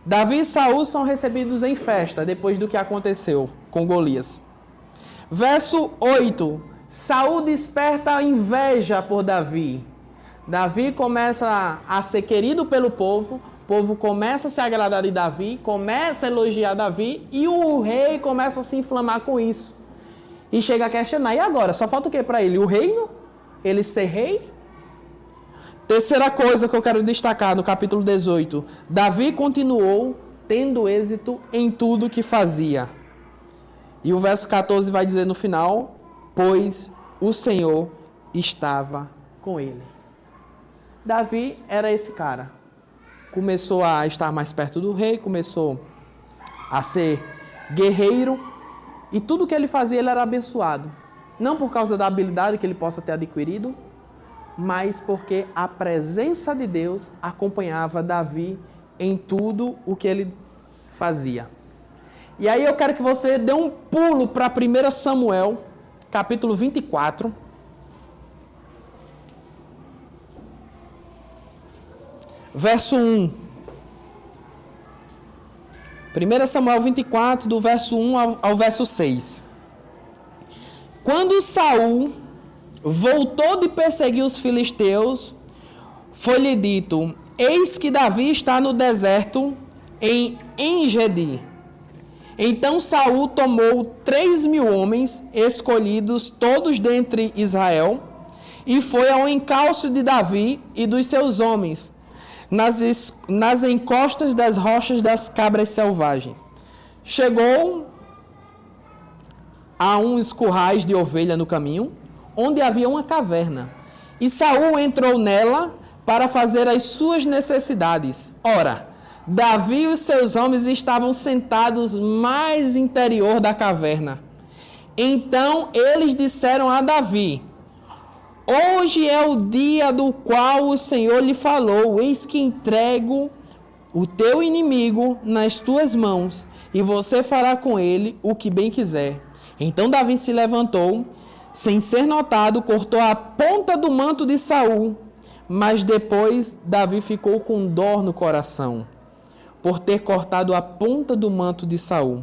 Davi e Saul são recebidos em festa depois do que aconteceu com Golias. Verso 8. Saul desperta inveja por Davi. Davi começa a ser querido pelo povo, o povo começa a se agradar de Davi, começa a elogiar Davi e o rei começa a se inflamar com isso. E chega a questionar, e agora? Só falta o que para ele? O reino? Ele ser rei? Terceira coisa que eu quero destacar no capítulo 18. Davi continuou tendo êxito em tudo que fazia. E o verso 14 vai dizer no final: pois o Senhor estava com ele. Davi era esse cara. Começou a estar mais perto do rei, começou a ser guerreiro. E tudo que ele fazia, ele era abençoado. Não por causa da habilidade que ele possa ter adquirido, mas porque a presença de Deus acompanhava Davi em tudo o que ele fazia. E aí eu quero que você dê um pulo para 1 Samuel, capítulo 24. Verso 1. 1 Samuel 24, do verso 1 ao verso 6. Quando Saul voltou de perseguir os filisteus, foi-lhe dito: eis que Davi está no deserto em En-Gedi. Então Saul tomou 3.000 homens escolhidos, todos dentre Israel, e foi ao encalço de Davi e dos seus homens, nas encostas das rochas das cabras selvagens. Chegou a uns currais de ovelha no caminho, onde havia uma caverna, e Saul entrou nela para fazer as suas necessidades. Ora, Davi e os seus homens estavam sentados mais interior da caverna. Então eles disseram a Davi: hoje é o dia do qual o Senhor lhe falou, eis que entrego o teu inimigo nas tuas mãos, e você fará com ele o que bem quiser. Então Davi se levantou, sem ser notado, cortou a ponta do manto de Saul, mas depois Davi ficou com dor no coração, por ter cortado a ponta do manto de Saul,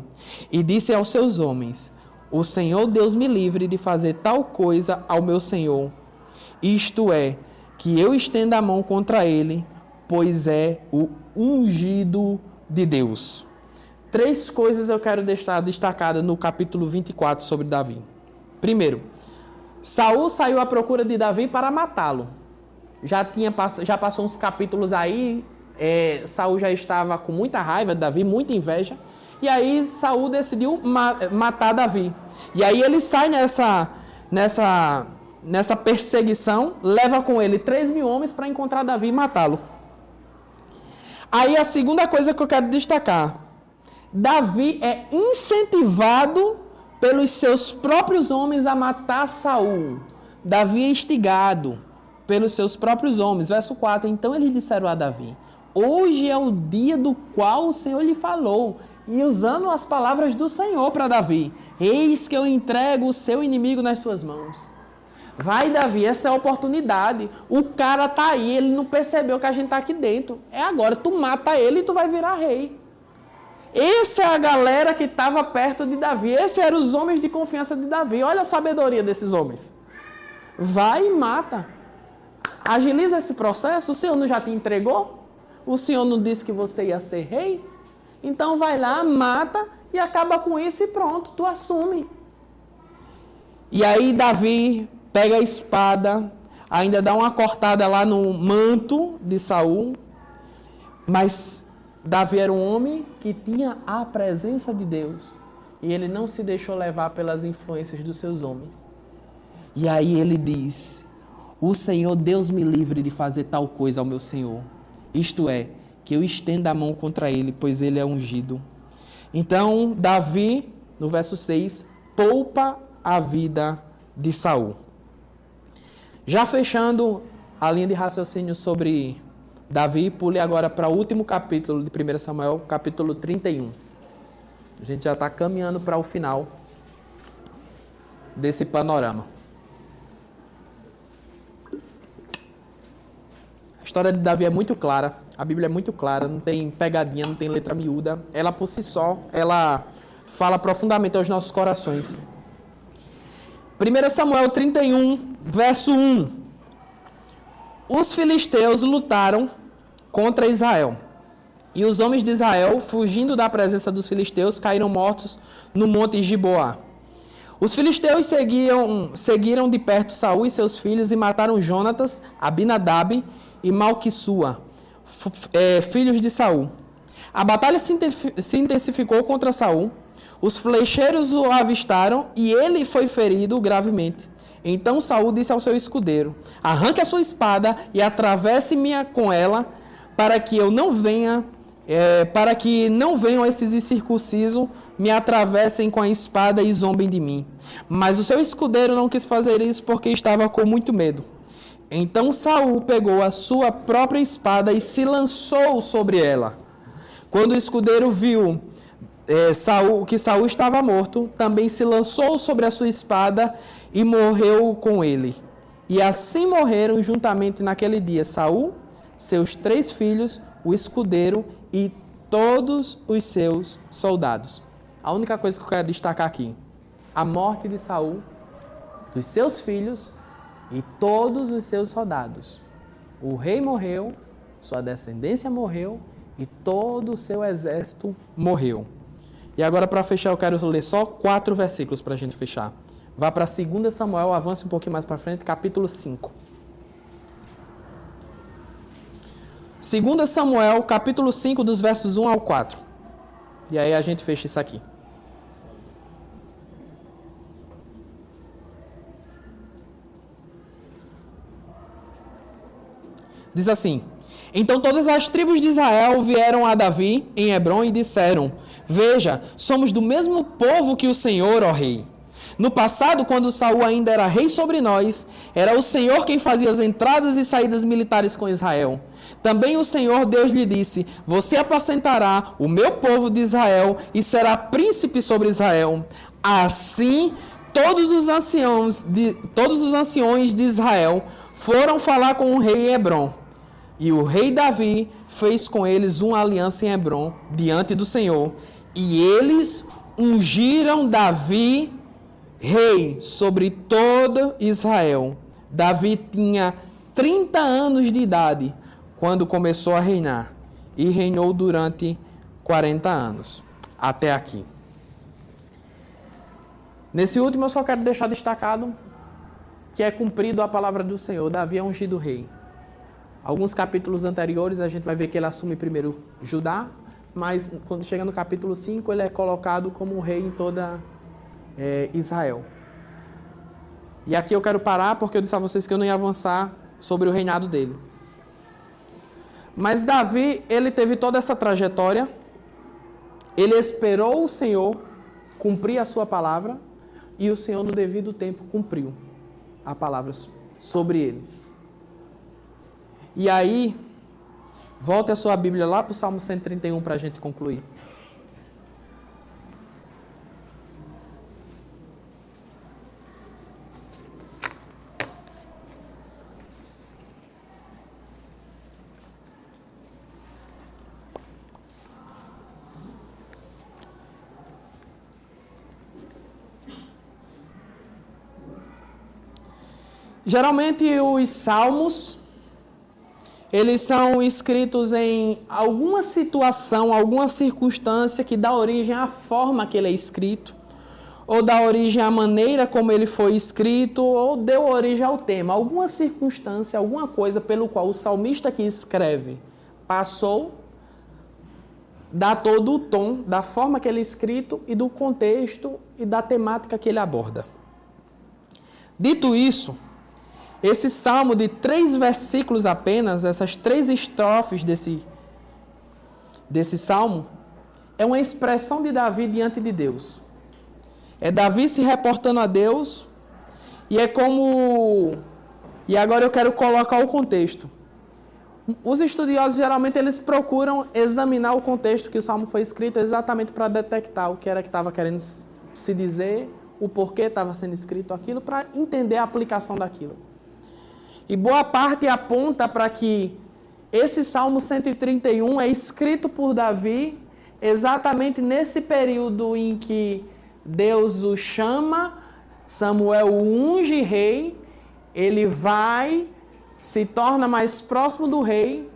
e disse aos seus homens: o Senhor Deus me livre de fazer tal coisa ao meu senhor, isto é, que eu estenda a mão contra ele, pois é o ungido de Deus. 3 coisas eu quero deixar destacadas no capítulo 24 sobre Davi. Primeiro, Saul saiu à procura de Davi para matá-lo. Já passou uns capítulos aí, Saul já estava com muita raiva de Davi, muita inveja, e aí Saul decidiu matar Davi. E aí ele sai nessa perseguição, leva com ele 3.000 homens para encontrar Davi e matá-lo. Aí a segunda coisa que eu quero destacar: Davi é incentivado pelos seus próprios homens a matar Saul. Davi é instigado pelos seus próprios homens. Verso 4. Então eles disseram a Davi: hoje é o dia do qual o Senhor lhe falou. E usando as palavras do Senhor para Davi: eis que eu entrego o seu inimigo nas suas mãos. Vai, Davi, essa é a oportunidade. O cara tá aí, ele não percebeu que a gente tá aqui dentro. É agora, tu mata ele e tu vai virar rei. Essa é a galera que estava perto de Davi. Esses eram os homens de confiança de Davi. Olha a sabedoria desses homens. Vai e mata. Agiliza esse processo. O Senhor não já te entregou? O Senhor não disse que você ia ser rei? Então vai lá, mata e acaba com isso e pronto, tu assume. E aí Davi pega a espada, ainda dá uma cortada lá no manto de Saul, mas Davi era um homem que tinha a presença de Deus e ele não se deixou levar pelas influências dos seus homens. E aí ele diz: o Senhor Deus me livre de fazer tal coisa ao meu Senhor, isto é, que eu estenda a mão contra ele, pois ele é ungido. Então Davi, no verso 6, poupa a vida de Saul. Já fechando a linha de raciocínio sobre Davi, pule agora para o último capítulo de 1 Samuel, capítulo 31. A gente já está caminhando para o final desse panorama. A história de Davi é muito clara, a Bíblia é muito clara, não tem pegadinha, não tem letra miúda. Ela por si só, ela fala profundamente aos nossos corações. 1 Samuel 31, verso 1. Os filisteus lutaram contra Israel. E os homens de Israel, fugindo da presença dos filisteus, caíram mortos no monte Giboá. Os filisteus seguiram de perto Saul e seus filhos e mataram Jonatas, Abinadab e Malquissua, filhos de Saul. A batalha se intensificou contra Saul. Os flecheiros o avistaram e ele foi ferido gravemente. Então Saul disse ao seu escudeiro: arranque a sua espada e atravesse-me com ela, para que não venham esses incircuncisos, me atravessem com a espada e zombem de mim. Mas o seu escudeiro não quis fazer isso porque estava com muito medo. Então Saul pegou a sua própria espada e se lançou sobre ela. Quando o escudeiro viu que Saul estava morto, também se lançou sobre a sua espada e morreu com ele. E assim morreram juntamente naquele dia Saul, seus 3 filhos, o escudeiro e todos os seus soldados. A única coisa que eu quero destacar aqui: a morte de Saul, dos seus filhos e todos os seus soldados. O rei morreu, sua descendência morreu e todo o seu exército morreu. E agora, para fechar, eu quero ler só 4 versículos para a gente fechar. Vá para 2 Samuel, avance um pouquinho mais para frente, capítulo 5. 2 Samuel, capítulo 5, dos versos 1 ao 4. E aí a gente fecha isso aqui. Diz assim: Então todas as tribos de Israel vieram a Davi em Hebrom e disseram: Veja, somos do mesmo povo que o Senhor, ó rei. No passado, quando Saul ainda era rei sobre nós, era o Senhor quem fazia as entradas e saídas militares com Israel. Também o Senhor Deus lhe disse: Você apacentará o meu povo de Israel e será príncipe sobre Israel. Assim, todos os anciões de Israel foram falar com o rei em Hebrom. E o rei Davi fez com eles uma aliança em Hebrom diante do Senhor. E eles ungiram Davi rei sobre todo Israel. Davi tinha 30 anos de idade quando começou a reinar. E reinou durante 40 anos. Até aqui. Nesse último eu só quero deixar destacado que é cumprido a palavra do Senhor. Davi é ungido rei. Alguns capítulos anteriores a gente vai ver que ele assume primeiro Judá, mas quando chega no capítulo 5 ele é colocado como rei em toda Israel. E aqui eu quero parar porque eu disse a vocês que eu não ia avançar sobre o reinado dele. Mas Davi, ele teve toda essa trajetória, ele esperou o Senhor cumprir a sua palavra e o Senhor no devido tempo cumpriu a palavra sobre ele. E aí, volte a sua Bíblia lá para o Salmo 131 para a gente concluir. Geralmente os salmos, eles são escritos em alguma situação, alguma circunstância que dá origem à forma que ele é escrito, ou dá origem à maneira como ele foi escrito, ou deu origem ao tema. Alguma circunstância, alguma coisa pelo qual o salmista que escreve passou, dá todo o tom da forma que ele é escrito e do contexto e da temática que ele aborda. Dito isso, esse salmo de 3 versículos apenas, essas 3 estrofes desse salmo, é uma expressão de Davi diante de Deus. É Davi se reportando a Deus e é como... E agora eu quero colocar o contexto. Os estudiosos, geralmente, eles procuram examinar o contexto que o salmo foi escrito exatamente para detectar o que era que estava querendo se dizer, o porquê estava sendo escrito aquilo, para entender a aplicação daquilo. E boa parte aponta para que esse Salmo 131 é escrito por Davi exatamente nesse período em que Deus o chama, Samuel o unge rei, ele vai, se torna mais próximo do rei,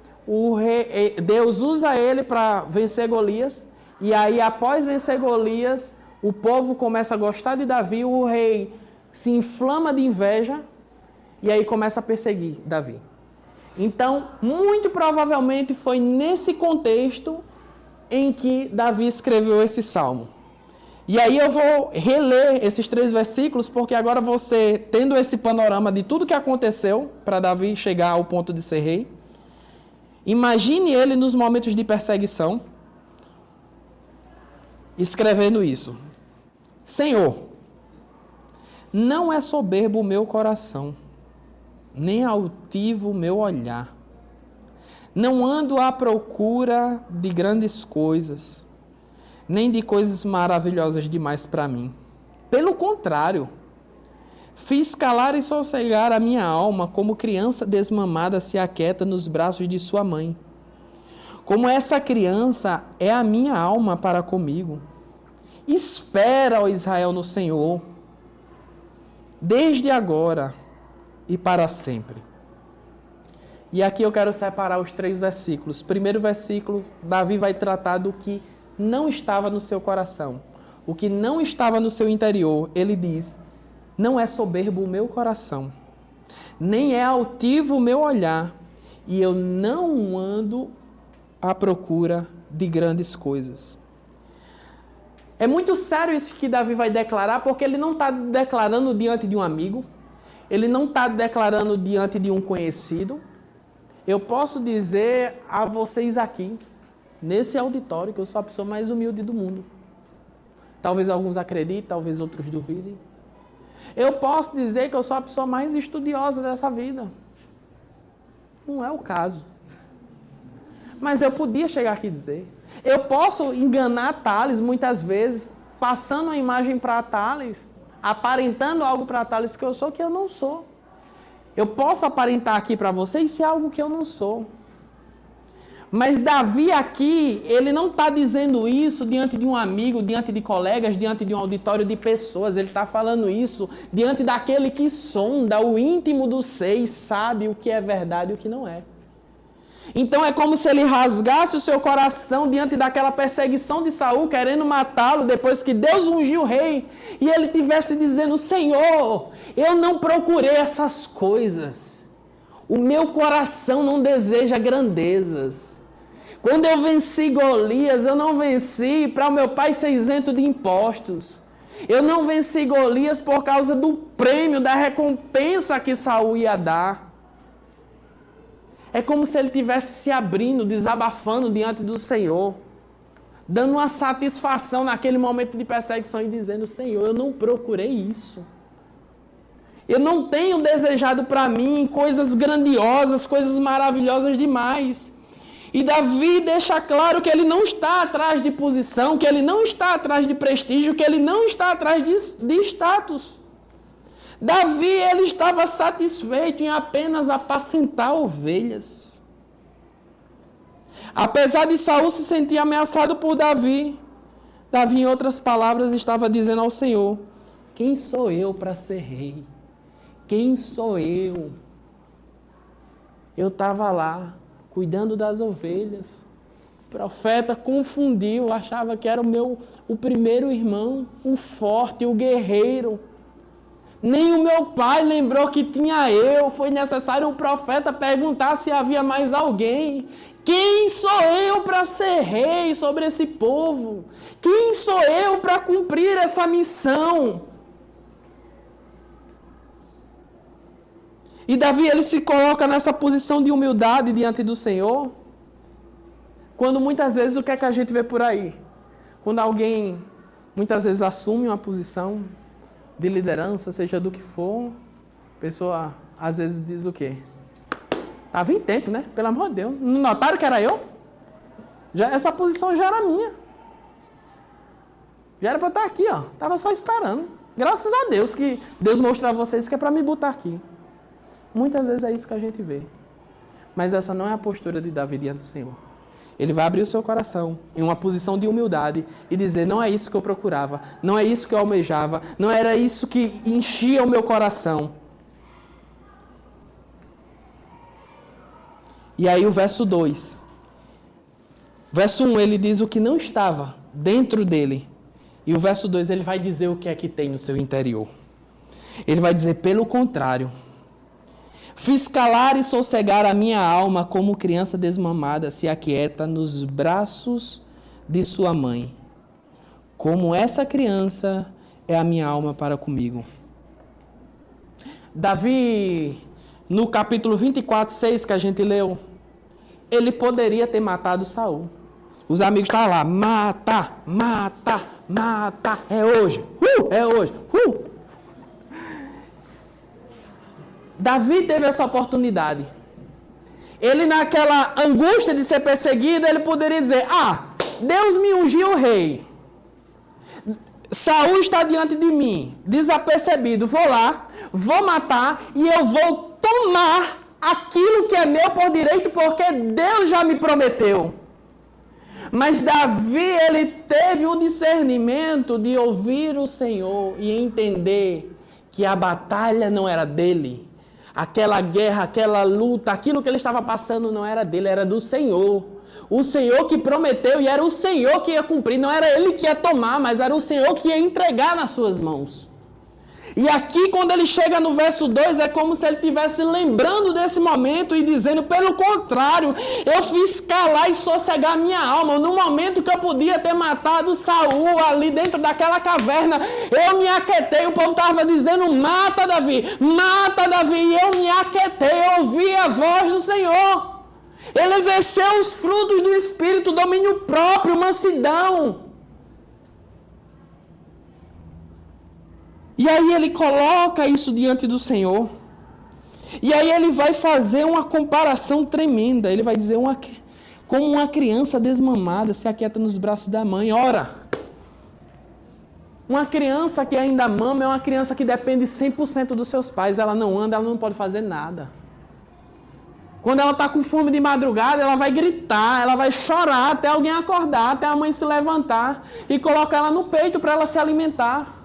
Deus usa ele para vencer Golias, e aí após vencer Golias, o povo começa a gostar de Davi, o rei se inflama de inveja, e aí começa a perseguir Davi. Então, muito provavelmente foi nesse contexto em que Davi escreveu esse salmo. E aí eu vou reler esses 3 versículos, porque agora você, tendo esse panorama de tudo que aconteceu para Davi chegar ao ponto de ser rei, imagine ele nos momentos de perseguição, escrevendo isso. Senhor, não é soberbo o meu coração, nem altivo o meu olhar. Não ando à procura de grandes coisas, nem de coisas maravilhosas demais para mim. Pelo contrário, fiz calar e sossegar a minha alma, como criança desmamada se aquieta nos braços de sua mãe. Como essa criança é a minha alma para comigo. Espera, ó Israel, no Senhor. Desde agora e para sempre. E aqui eu quero separar os 3 versículos. Primeiro versículo, Davi vai tratar do que não estava no seu coração. O que não estava no seu interior, ele diz: não é soberbo o meu coração, nem é altivo o meu olhar, e eu não ando à procura de grandes coisas. É muito sério isso que Davi vai declarar, porque ele não está declarando diante de um amigo, ele não está declarando diante de um conhecido. Eu posso dizer a vocês aqui, nesse auditório, que eu sou a pessoa mais humilde do mundo. Talvez alguns acreditem, talvez outros duvidem. Eu posso dizer que eu sou a pessoa mais estudiosa dessa vida. Não é o caso. Mas eu podia chegar aqui e dizer. Eu posso enganar Thales muitas vezes, passando uma imagem para Thales, aparentando algo para Thales que eu sou, que eu não sou. Eu posso aparentar aqui para vocês se é algo que eu não sou. Mas Davi aqui, ele não está dizendo isso diante de um amigo, diante de colegas, diante de um auditório de pessoas. Ele está falando isso diante daquele que sonda o íntimo do ser e sabe o que é verdade e o que não é. Então é como se ele rasgasse o seu coração diante daquela perseguição de Saul, querendo matá-lo depois que Deus ungiu o rei. E ele estivesse dizendo: Senhor, eu não procurei essas coisas. O meu coração não deseja grandezas. Quando eu venci Golias, eu não venci para o meu pai ser isento de impostos. Eu não venci Golias por causa do prêmio, da recompensa que Saul ia dar. É como se ele estivesse se abrindo, desabafando diante do Senhor, dando uma satisfação naquele momento de perseguição e dizendo: Senhor, eu não procurei isso. Eu não tenho desejado para mim coisas grandiosas, coisas maravilhosas demais. E Davi deixa claro que ele não está atrás de posição, que ele não está atrás de prestígio, que ele não está atrás de status. Davi, ele estava satisfeito em apenas apacentar ovelhas. Apesar de Saul se sentir ameaçado por Davi, Davi, em outras palavras, estava dizendo ao Senhor: quem sou eu para ser rei? Quem sou eu? Eu estava lá, cuidando das ovelhas. O profeta confundiu, achava que era o primeiro irmão, o forte, o guerreiro. Nem o meu pai lembrou que tinha eu. Foi necessário o profeta perguntar se havia mais alguém. Quem sou eu para ser rei sobre esse povo? Quem sou eu para cumprir essa missão? E Davi, ele se coloca nessa posição de humildade diante do Senhor. Quando muitas vezes, o que é que a gente vê por aí? Quando alguém, muitas vezes, assume uma posição de liderança, seja do que for, a pessoa, às vezes, diz o quê? Estava em tempo, né? Pelo amor de Deus. Não notaram que era eu? Essa posição já era minha. Já era para eu estar aqui, ó. Estava só esperando. Graças a Deus que Deus mostrou a vocês que é para me botar aqui. Muitas vezes é isso que a gente vê. Mas essa não é a postura de Davi diante do Senhor. Ele vai abrir o seu coração em uma posição de humildade e dizer: não é isso que eu procurava, não é isso que eu almejava, não era isso que enchia o meu coração. E aí o verso 2. Verso 1, ele diz o que não estava dentro dele. E o verso 2, ele vai dizer o que é que tem no seu interior. Ele vai dizer: pelo contrário, fiz calar e sossegar a minha alma como criança desmamada se aquieta nos braços de sua mãe. Como essa criança é a minha alma para comigo. Davi, no capítulo 24, 6 que a gente leu, ele poderia ter matado Saul. Os amigos estavam lá: mata, mata, mata, é hoje, é hoje, Davi teve essa oportunidade. Ele, naquela angústia de ser perseguido, ele poderia dizer: Deus me ungiu rei. Saul está diante de mim, desapercebido. Vou lá, vou matar e eu vou tomar aquilo que é meu por direito, porque Deus já me prometeu. Mas Davi, ele teve o discernimento de ouvir o Senhor e entender que a batalha não era dele. Aquela guerra, aquela luta, aquilo que ele estava passando não era dele, era do Senhor. O Senhor que prometeu e era o Senhor que ia cumprir. Não era ele que ia tomar, mas era o Senhor que ia entregar nas suas mãos. E aqui, quando ele chega no verso 2, é como se ele estivesse lembrando desse momento e dizendo, pelo contrário, eu fiz calar e sossegar minha alma. No momento que eu podia ter matado Saul ali dentro daquela caverna, eu me aquetei. O povo estava dizendo, mata Davi, e eu me aquetei, eu ouvi a voz do Senhor. Ele exerceu os frutos do Espírito, domínio próprio, mansidão. E aí ele coloca isso diante do Senhor. E aí ele vai fazer uma comparação tremenda. Ele vai dizer, como uma criança desmamada se aquieta nos braços da mãe. Ora, uma criança que ainda mama é uma criança que depende 100% dos seus pais. Ela não anda, ela não pode fazer nada. Quando ela está com fome de madrugada, ela vai gritar, ela vai chorar até alguém acordar, até a mãe se levantar e colocar ela no peito para ela se alimentar.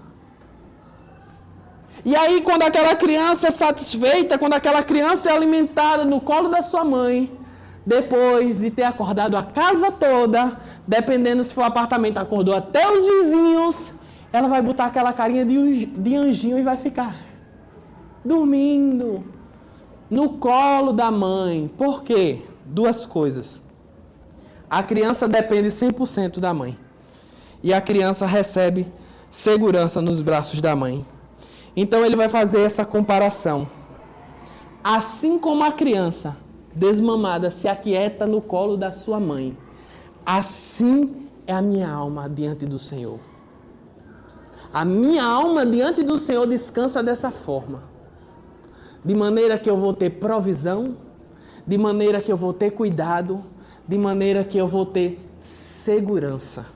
E aí, quando aquela criança é satisfeita, quando aquela criança é alimentada no colo da sua mãe, depois de ter acordado a casa toda, dependendo se for apartamento, acordou até os vizinhos, ela vai botar aquela carinha de anjinho e vai ficar dormindo no colo da mãe. Por quê? Duas coisas. A criança depende 100% da mãe. E a criança recebe segurança nos braços da mãe. Então ele vai fazer essa comparação. Assim como a criança desmamada se aquieta no colo da sua mãe, assim é a minha alma diante do Senhor. A minha alma diante do Senhor descansa dessa forma. De maneira que eu vou ter provisão, de maneira que eu vou ter cuidado, de maneira que eu vou ter segurança.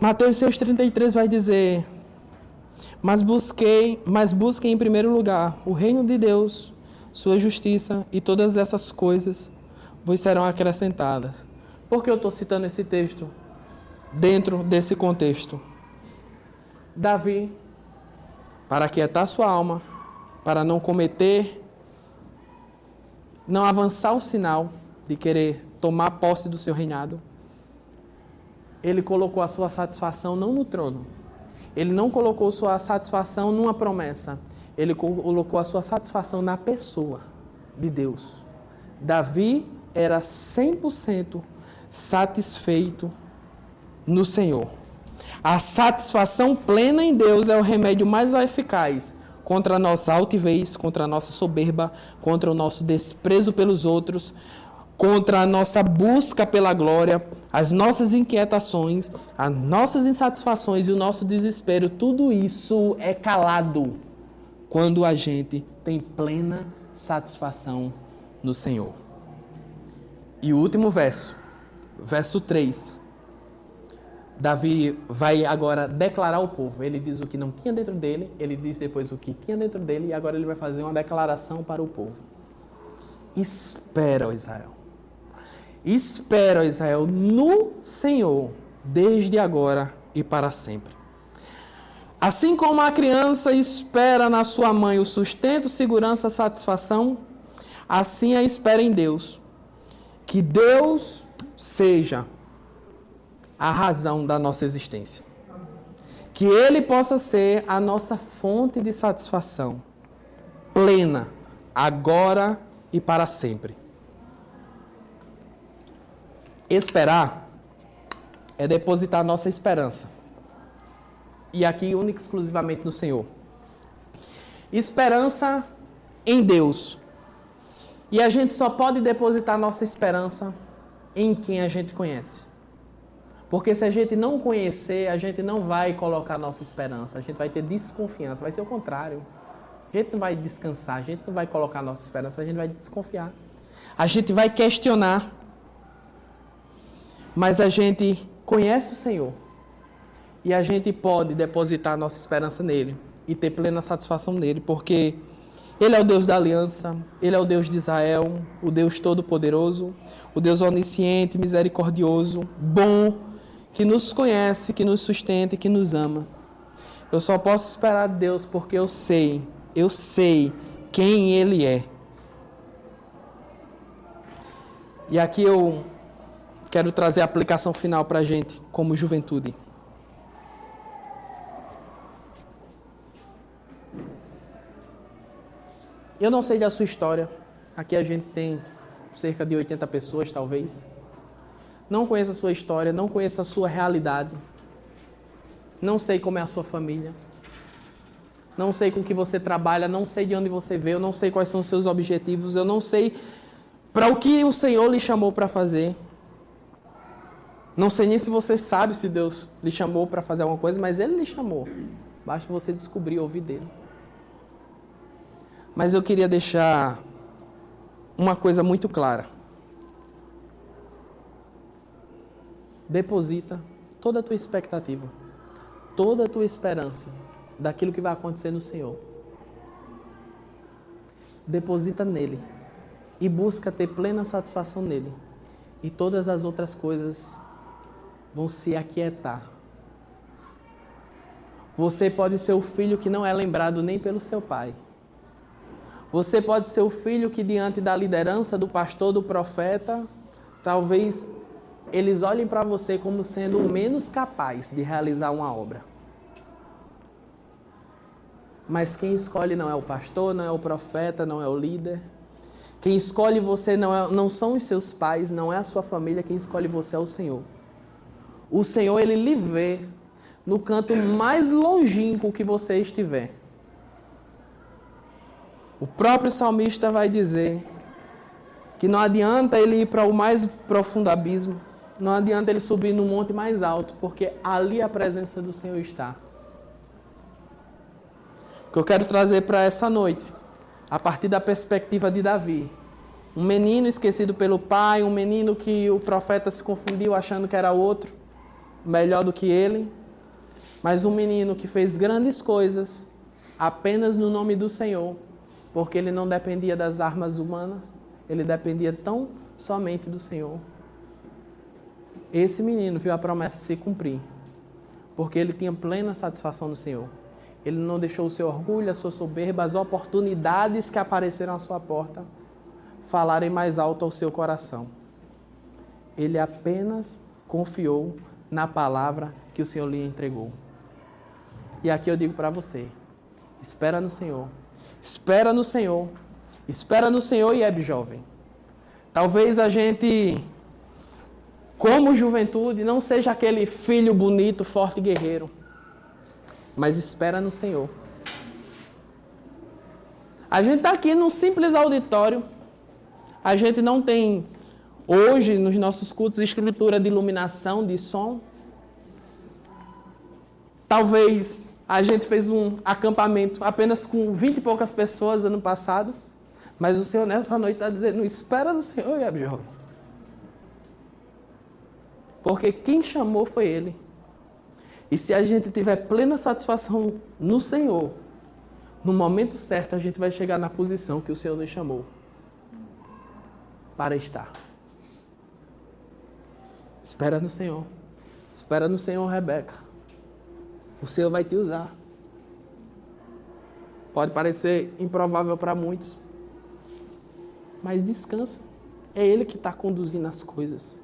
Mateus 6,33 vai dizer, mas busquem em primeiro lugar o reino de Deus, sua justiça, e todas essas coisas vos serão acrescentadas. Por que eu estou citando esse texto dentro desse contexto? Davi, para aquietar sua alma, para não avançar o sinal de querer tomar posse do seu reinado, ele colocou a sua satisfação não no trono. Ele não colocou sua satisfação numa promessa. Ele colocou a sua satisfação na pessoa de Deus. Davi era 100% satisfeito no Senhor. A satisfação plena em Deus é o remédio mais eficaz contra a nossa altivez, contra a nossa soberba, contra o nosso desprezo pelos outros, contra a nossa busca pela glória, as nossas inquietações, as nossas insatisfações e o nosso desespero. Tudo isso é calado quando a gente tem plena satisfação no Senhor. E o último verso, verso 3. Davi vai agora declarar ao povo. Ele diz o que não tinha dentro dele, ele diz depois o que tinha dentro dele, e agora ele vai fazer uma declaração para o povo. Espera, ó Israel. Espera, ó Israel, no Senhor, desde agora e para sempre. Assim como a criança espera na sua mãe o sustento, segurança, satisfação, assim a espera em Deus. Que Deus seja a razão da nossa existência. Que Ele possa ser a nossa fonte de satisfação plena, agora e para sempre. Esperar é depositar nossa esperança. E aqui, única e exclusivamente no Senhor. Esperança em Deus. E a gente só pode depositar nossa esperança em quem a gente conhece. Porque se a gente não conhecer, a gente não vai colocar nossa esperança. A gente vai ter desconfiança. Vai ser o contrário. A gente não vai descansar. A gente não vai colocar nossa esperança. A gente vai desconfiar. A gente vai questionar. Mas a gente conhece o Senhor. E a gente pode depositar nossa esperança nele e ter plena satisfação nele, porque Ele é o Deus da aliança, Ele é o Deus de Israel, o Deus todo-poderoso, o Deus onisciente, misericordioso, bom, que nos conhece, que nos sustenta e que nos ama. Eu só posso esperar de Deus porque eu sei quem Ele é. E aqui eu quero trazer a aplicação final para a gente, como juventude. Eu não sei da sua história. Aqui a gente tem cerca de 80 pessoas, talvez. Não conheço a sua história, não conheço a sua realidade. Não sei como é a sua família. Não sei com que você trabalha, não sei de onde você veio, não sei quais são os seus objetivos, eu não sei para o que o Senhor lhe chamou para fazer. Não sei nem se você sabe se Deus lhe chamou para fazer alguma coisa, mas Ele lhe chamou. Basta você descobrir e ouvir dele. Mas eu queria deixar uma coisa muito clara. Deposita toda a tua expectativa, toda a tua esperança daquilo que vai acontecer no Senhor. Deposita nele e busca ter plena satisfação nele. E todas as outras coisas vão se aquietar. Você pode ser o filho que não é lembrado nem pelo seu pai. Você pode ser o filho que, diante da liderança do pastor, do profeta, talvez eles olhem para você como sendo o menos capaz de realizar uma obra. Mas quem escolhe não é o pastor, não é o profeta, não é o líder. Quem escolhe você não são os seus pais, não é a sua família, quem escolhe você é o Senhor. O Senhor, Ele lhe vê no canto mais longínquo que você estiver. O próprio salmista vai dizer que não adianta ele ir para o mais profundo abismo, não adianta ele subir no monte mais alto, porque ali a presença do Senhor está. O que eu quero trazer para essa noite, a partir da perspectiva de Davi, um menino esquecido pelo pai, um menino que o profeta se confundiu achando que era outro, melhor do que ele, mas um menino que fez grandes coisas apenas no nome do Senhor, porque ele não dependia das armas humanas, ele dependia tão somente do Senhor. Esse menino viu a promessa se cumprir, porque ele tinha plena satisfação no Senhor. Ele não deixou o seu orgulho, a sua soberba, as oportunidades que apareceram à sua porta falarem mais alto ao seu coração. Ele apenas confiou na palavra que o Senhor lhe entregou. E aqui eu digo para você, espera no Senhor. Espera no Senhor. Espera no Senhor, IEB Jovem. Talvez a gente, como juventude, não seja aquele filho bonito, forte e guerreiro. Mas espera no Senhor. A gente está aqui num simples auditório. A gente não tem, hoje, nos nossos cultos, escritura de iluminação, de som. Talvez a gente fez um acampamento apenas com 20 e poucas pessoas ano passado. Mas o Senhor nessa noite está dizendo, espera no Senhor, IEB Jovem. Porque quem chamou foi Ele. E se a gente tiver plena satisfação no Senhor, no momento certo a gente vai chegar na posição que o Senhor nos chamou para estar. Espera no Senhor. Espera no Senhor, Rebeca. O Senhor vai te usar. Pode parecer improvável para muitos, mas descansa. É Ele que está conduzindo as coisas.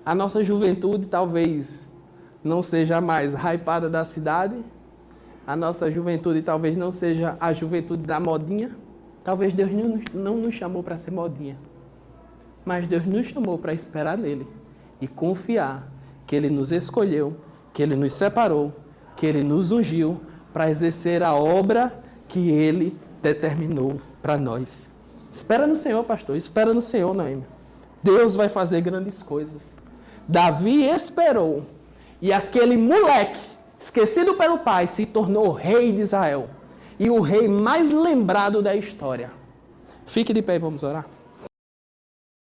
A nossa juventude talvez não seja a mais hypada da cidade. A nossa juventude talvez não seja a juventude da modinha. Talvez Deus não nos chamou para ser modinha. Mas Deus nos chamou para esperar nele e confiar que Ele nos escolheu, que Ele nos separou, que Ele nos ungiu para exercer a obra que Ele determinou para nós. Espera no Senhor, pastor. Espera no Senhor, Noemi. Deus vai fazer grandes coisas. Davi esperou e aquele moleque, esquecido pelo pai, se tornou rei de Israel e o rei mais lembrado da história. Fique de pé e vamos orar.